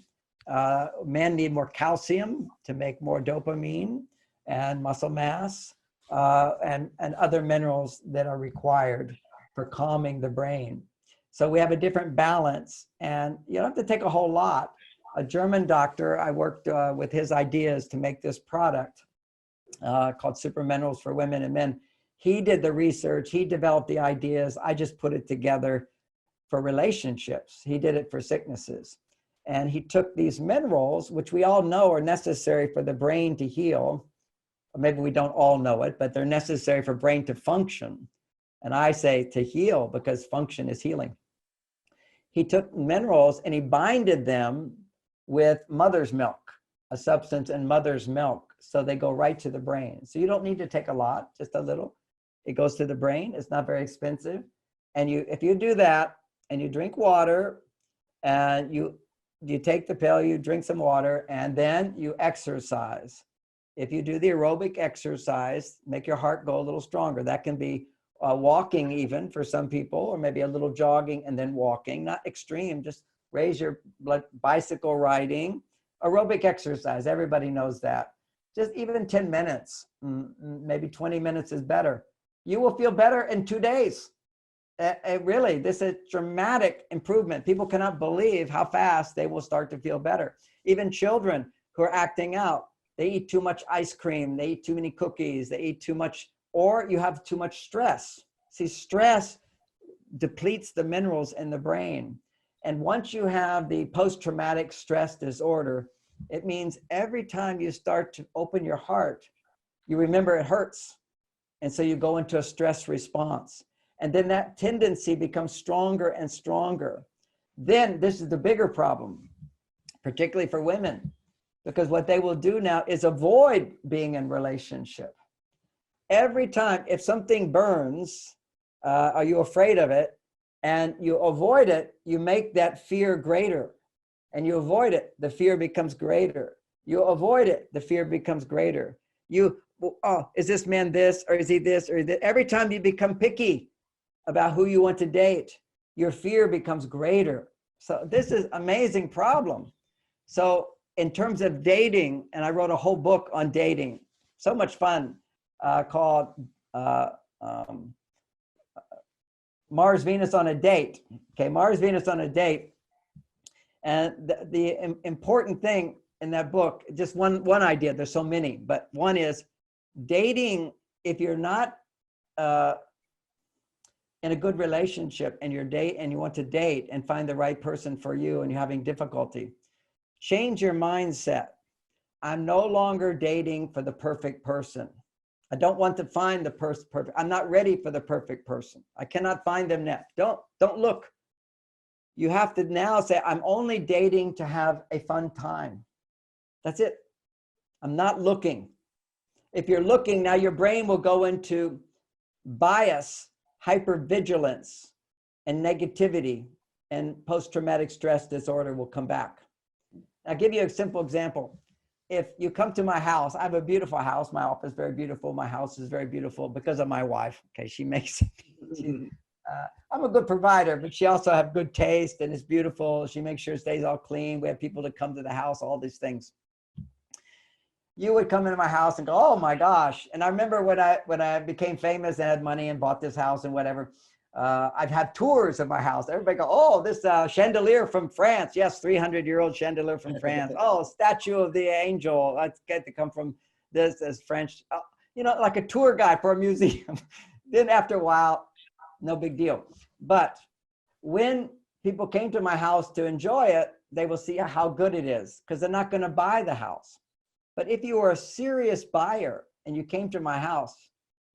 Men need more calcium to make more dopamine and muscle mass, and other minerals that are required for calming the brain. So we have a different balance, and you don't have to take a whole lot. A German doctor, I worked with his ideas to make this product called Super Minerals for Women and Men. He did the research, he developed the ideas, I just put it together for relationships. He did it for sicknesses. And he took these minerals, which we all know are necessary for the brain to heal. Or maybe we don't all know it, but they're necessary for brain to function. And I say to heal because function is healing. He took minerals and he binded them with mother's milk. a substance in mother's milk. So they go right to the brain. So you don't need to take a lot, just a little. It goes to the brain. It's not very expensive. And if you do that and you drink water and you take the pill, you drink some water, and then you exercise. If you do the aerobic exercise, make your heart go a little stronger. That can be walking even for some people, or maybe a little jogging and then walking, not extreme, just raise your blood, bicycle riding, aerobic exercise. Everybody knows that. Just even 10 minutes, maybe 20 minutes is better. You will feel better in 2 days. Really, this is dramatic improvement. People cannot believe how fast they will start to feel better. Even children who are acting out, they eat too much ice cream, they eat too many cookies, they eat too much, or you have too much stress. See, stress depletes the minerals in the brain. And once you have the post-traumatic stress disorder, it means every time you start to open your heart, you remember it hurts. And so you go into a stress response. And then that tendency becomes stronger and stronger. Then this is the bigger problem, particularly for women, because what they will do now is avoid being in relationship. Every time, if something burns, are you afraid of it, and you avoid it, you make that fear greater. And you avoid it, the fear becomes greater. You avoid it, the fear becomes greater. Oh, is this man this, or is he this, or that? Every time you become picky about who you want to date, your fear becomes greater. So this is an amazing problem. So in terms of dating, and I wrote a whole book on dating, so much fun, called Mars, Venus on a Date. Okay, Mars, Venus on a Date. And the important thing in that book, just one idea, there's so many, but one is dating, if you're not in a good relationship and you want to date and find the right person for you and you're having difficulty, change your mindset. I'm no longer dating for the perfect person. I don't want to find the perfect. I'm not ready for the perfect person. I cannot find them now. Don't look. You have to now say, I'm only dating to have a fun time. That's it. I'm not looking. If you're looking, now your brain will go into bias, hypervigilance, and negativity, and post-traumatic stress disorder will come back. I'll give you a simple example. If you come to my house, I have a beautiful house. My office is very beautiful. My house is very beautiful because of my wife. Okay, she makes it. I'm a good provider, but she also has good taste and it's beautiful. She makes sure it stays all clean. We have people that come to the house, all these things. You would come into my house and go, oh my gosh. And I remember when I became famous and had money and bought this house and whatever, I've had tours of my house. Everybody go, oh, this chandelier from France. Yes, 300-year-old chandelier from France. Oh, statue of the angel. That's get to come from this as French. You know, like a tour guide for a museum. Then after a while, no big deal. But when people came to my house to enjoy it, they will see how good it is because they're not going to buy the house. But if you were a serious buyer and you came to my house,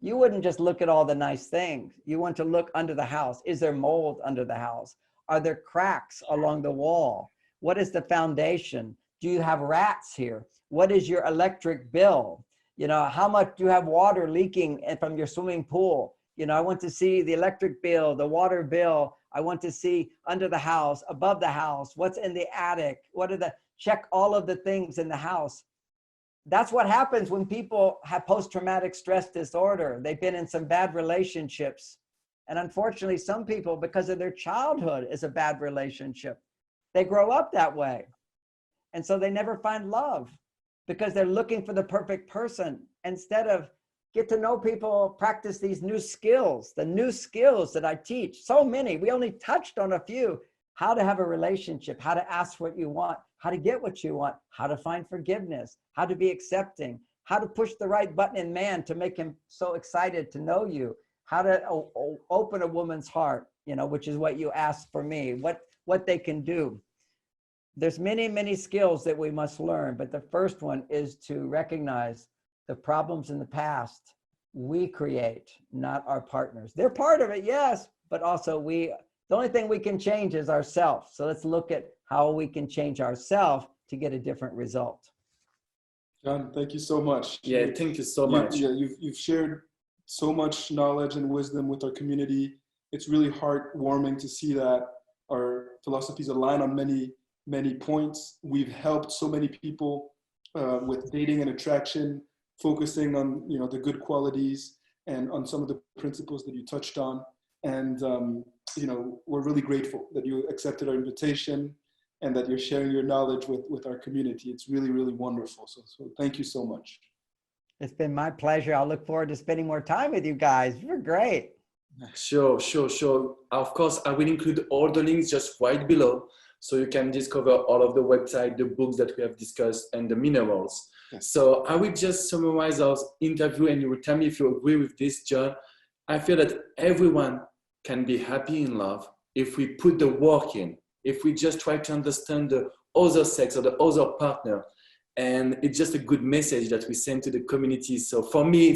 you wouldn't just look at all the nice things. You want to look under the house. Is there mold under the house? Are there cracks along the wall? What is the foundation? Do you have rats here? What is your electric bill? You know, how much do you have water leaking from your swimming pool? You know, I want to see the electric bill, the water bill. I want to see under the house, above the house, what's in the attic. Check all of the things in the house. That's what happens when people have post-traumatic stress disorder. They've been in some bad relationships. And unfortunately, some people, because of their childhood, is a bad relationship. They grow up that way. And so they never find love because they're looking for the perfect person instead of get to know people, practice these new skills, the new skills that I teach. So many, we only touched on a few. How to have a relationship, how to ask what you want, how to get what you want, how to find forgiveness, how to be accepting, how to push the right button in man to make him so excited to know you, how to open a woman's heart, you know, which is what you asked for me, what they can do. There's many, many skills that we must learn, but the first one is to recognize the problems in the past we create, not our partners. They're part of it, yes, but also the only thing we can change is ourselves. So let's look at how we can change ourselves to get a different result. John, thank you so much. Yeah, thank you so much. You've shared so much knowledge and wisdom with our community. It's really heartwarming to see that our philosophies align on many points. We've helped so many people with dating and attraction, focusing on the good qualities and on some of the principles that you touched on. And we're really grateful that you accepted our invitation and that you're sharing your knowledge with our community. It's really, really wonderful. So thank you so much. It's been my pleasure. I'll look forward to spending more time with you guys. You're great. Sure. Of course, I will include all the links just right below, so you can discover all of the website, the books that we have discussed, and the minerals. Yes. So I will just summarize our interview, and you will tell me if you agree with this, John. I feel that everyone can be happy in love if we put the work in, if we just try to understand the other sex or the other partner. And it's just a good message that we send to the community. So for me,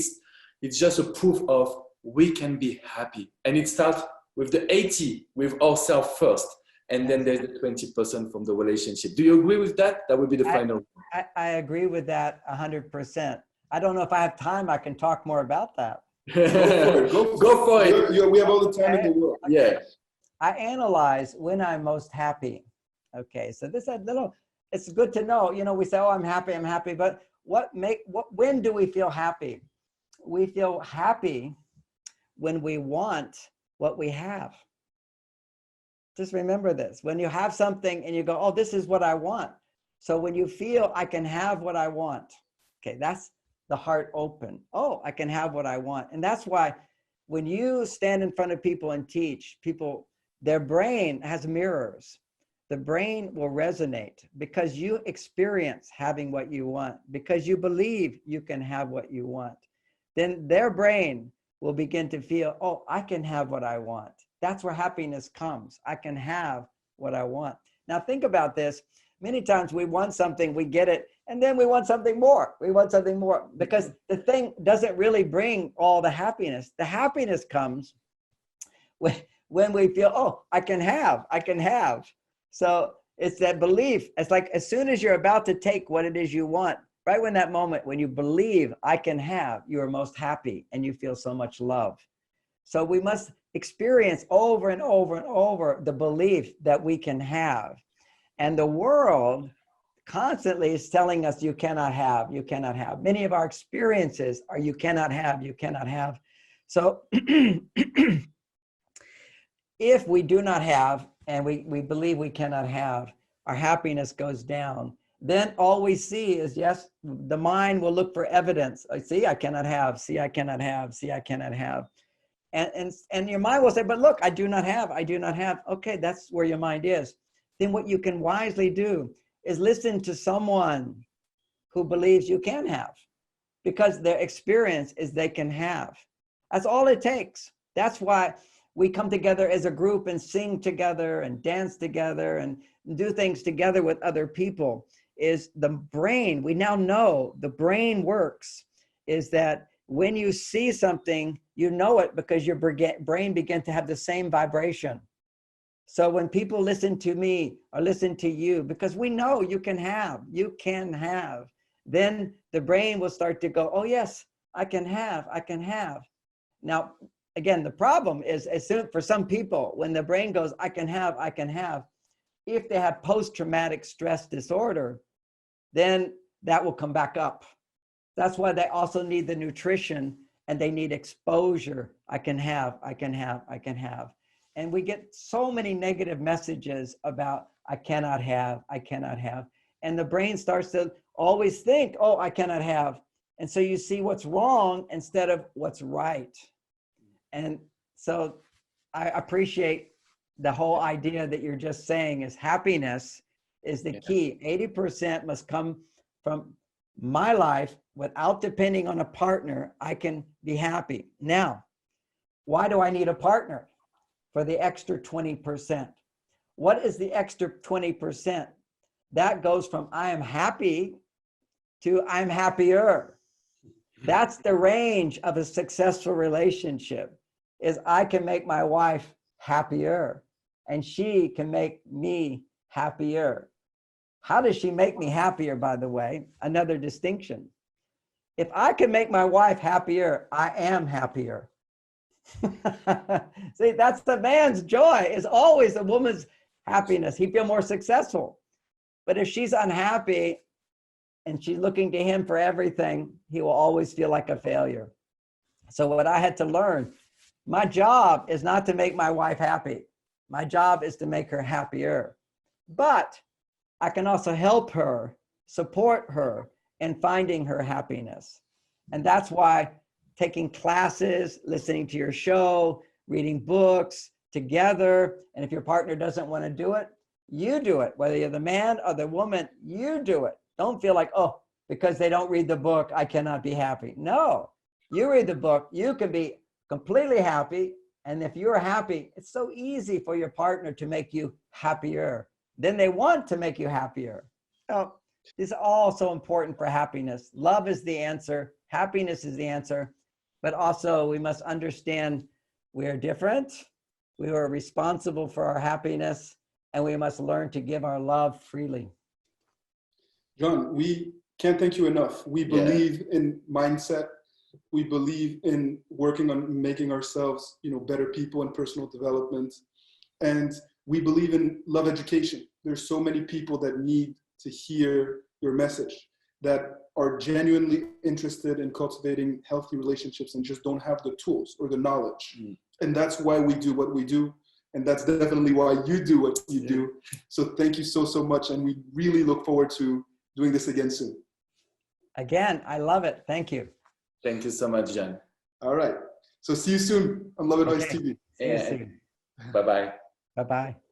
it's just a proof of we can be happy. And it starts with the 80 with ourselves first. And then there's the 20% from the relationship. Do you agree with that? That would be the final. I agree with that 100%. I don't know if I have time. I can talk more about that. Go for it. We have all the time in the world. Okay. Yeah. I analyze when I'm most happy. Okay, so this is a little, it's good to know. We say, oh, I'm happy, but when do we feel happy? We feel happy when we want what we have. Just remember this. When you have something and you go, oh, this is what I want. So when you feel I can have what I want, okay, that's the heart open. Oh, I can have what I want. And that's why when you stand in front of people and teach people, their brain has mirrors. The brain will resonate because you experience having what you want, because you believe you can have what you want. Then their brain will begin to feel, oh, I can have what I want. That's where happiness comes. I can have what I want. Now think about this. Many times we want something, we get it, and then we want something more. We want something more because the thing doesn't really bring all the happiness. The happiness comes when we feel, oh, I can have. So it's that belief. It's like as soon as you're about to take what it is you want, right when that moment, when you believe I can have, you are most happy and you feel so much love. So we must experience over and over and over the belief that we can have. And the world constantly is telling us you cannot have, you cannot have. Many of our experiences are you cannot have, you cannot have. So if we do not have and we believe we cannot have, our happiness goes down. Then all we see is, yes, the mind will look for evidence. I see, I cannot have, see, I cannot have, see, I cannot have. And your mind will say, but look, I do not have, I do not have. Okay, that's where your mind is. Then what you can wisely do is listen to someone who believes you can have, because their experience is they can have. That's all it takes. That's why we come together as a group and sing together and dance together and do things together with other people. Is the brain, we now know the brain works, is that when you see something, you know it because your brain begins to have the same vibration. So when people listen to me or listen to you, because we know you can have, then the brain will start to go, oh yes, I can have. Now, again, the problem is for some people, when the brain goes, I can have, if they have post-traumatic stress disorder, then that will come back up. That's why they also need the nutrition and they need exposure. I can have. And we get so many negative messages about I cannot have. And the brain starts to always think, oh, I cannot have. And so you see what's wrong instead of what's right. And so I appreciate the whole idea that you're just saying is happiness is the key. 80% must come from my life without depending on a partner. I can be happy. Now, why do I need a partner? For the extra 20%. What is the extra 20%? That goes from I am happy to I'm happier. That's the range of a successful relationship, is I can make my wife happier and she can make me happier. How does she make me happier, by the way? Another distinction. If I can make my wife happier, I am happier. See, that's the man's joy, is always the woman's happiness. He feels more successful. But if she's unhappy and she's looking to him for everything, he will always feel like a failure. So what I had to learn, my job is not to make my wife happy. My job is to make her happier. But I can also help her, support her in finding her happiness. And that's why taking classes, listening to your show, reading books together, and if your partner doesn't want to do it, you do it. Whether you're the man or the woman, you do it. Don't feel like, oh, because they don't read the book, I cannot be happy. No, you read the book, you can be completely happy. And if you're happy, it's so easy for your partner to make you happier. Then they want to make you happier. So this is all so important for happiness. Love is the answer. Happiness is the answer. But also we must understand we are different. We are responsible for our happiness, and we must learn to give our love freely. John, we can't thank you enough. We believe in mindset. We believe in working on making ourselves, better people in personal development. And we believe in love education. There's so many people that need to hear your message, that are genuinely interested in cultivating healthy relationships and just don't have the tools or the knowledge. And that's why we do what we do. And that's definitely why you do what you do. So thank you so, so much. And we really look forward to doing this again soon. Again, I love it. Thank you. Thank you so much, John. All right. So see you soon on Love Advice TV. See you soon. Bye-bye. Bye-bye.